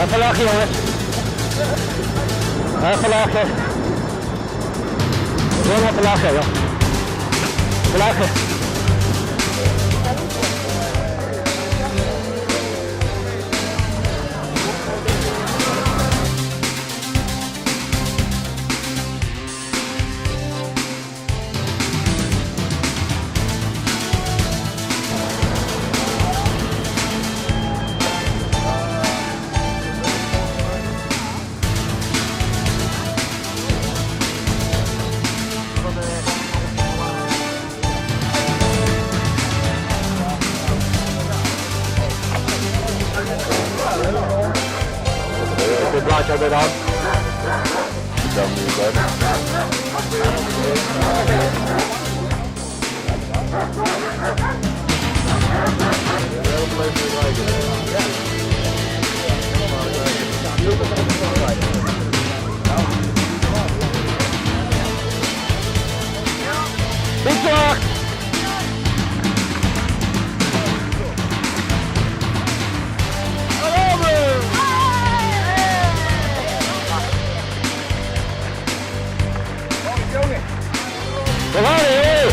Even lachen jongens. Even lachen. Gewoon even lachen joh. Even lachen. Dit blaadje altijd aan. Dan nu Victor! We gaan hier!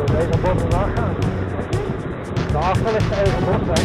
Deze bord vandaag gaan. De afval is de eigen bord bij.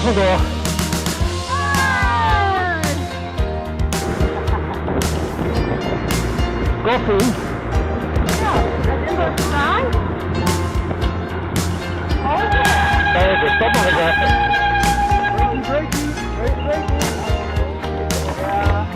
vandoor. Koffie? Ja, dat is wat gedaan. Kijk, stop nog eens even. Ja.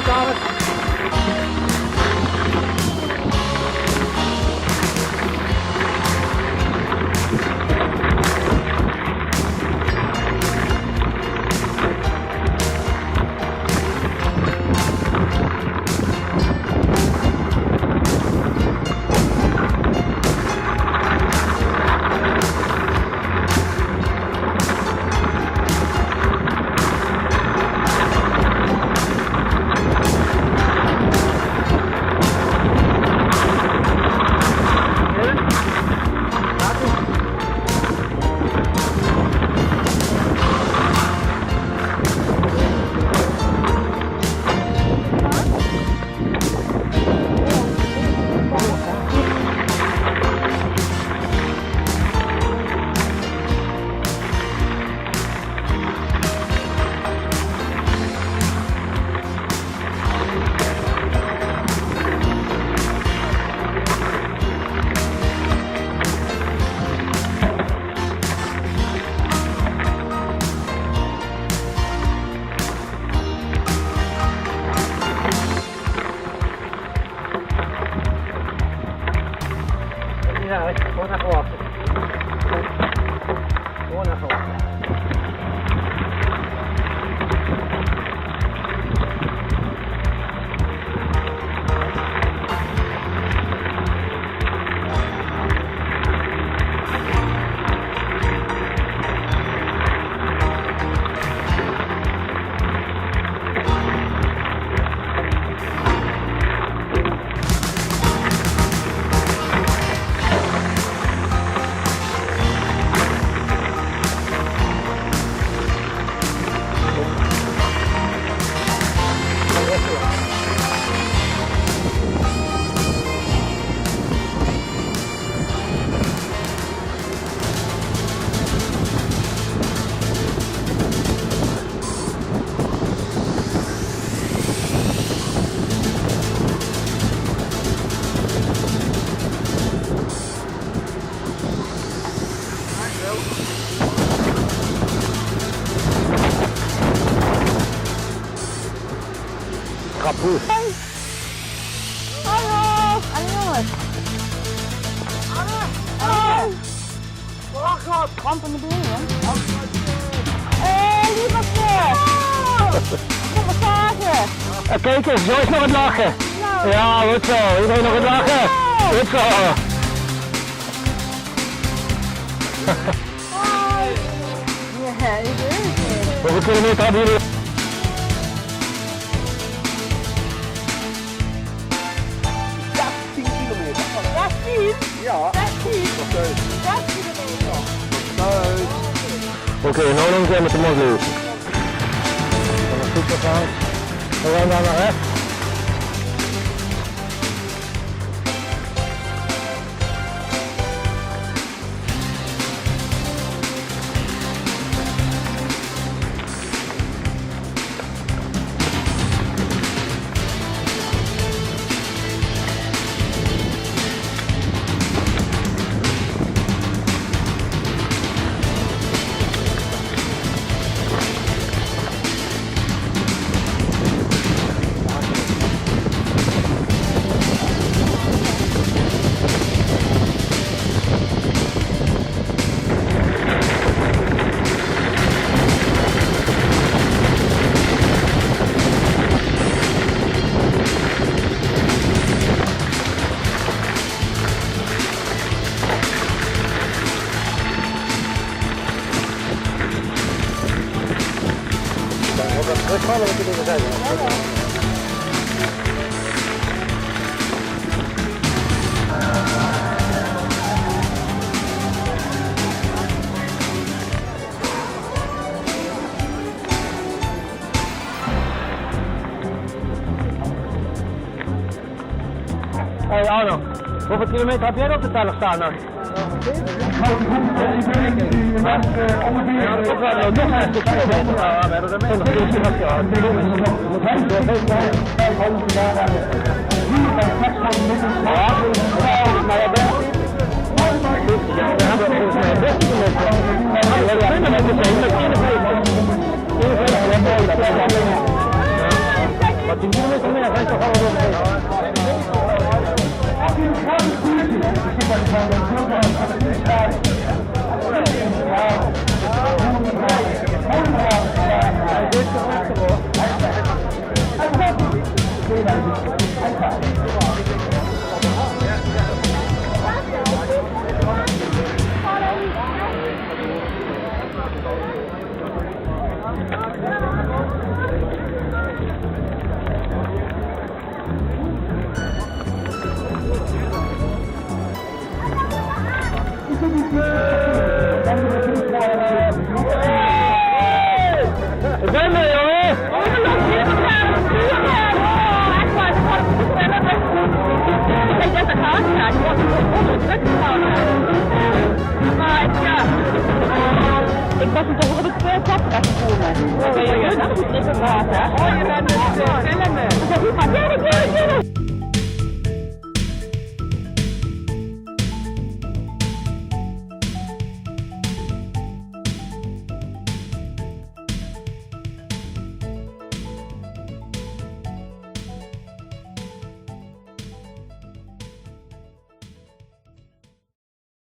Dames. Ja, gewoon even wachten. Gewoon even wachten. Kapot. Hallo! Hallo! Hallo! Wacht wat! Ramp in de benen. Hé, lievertje! Kom massage! Kijk eens, Joyce nog het lachen. Nou. Ja, goed zo. Iedereen nog het lachen. Goed zo. Hoi! Ja, ik weet het. Hoeveel kilometer hebben jullie? Ja, 10 kilometer. Ja, 10? Ja. 16? 6 kilometer. Oké, nou nog een keer met de mond lopen. Dan een super gaan. We gaan daar naar rechts. Dat is vallen wat je dingen zijn. Hey Arno, hoeveel kilometer heb jij op de teller staan dan? Ja, dat is wel nog een stukje. Ja, we hebben er mee. Wat 10 kilometer meer, dat is toch Ik ben er, jongen! Ik was hem toch op het tapkracht gekomen. Dat ben je goed, dat is niet water. Oh, je bent dus filmen.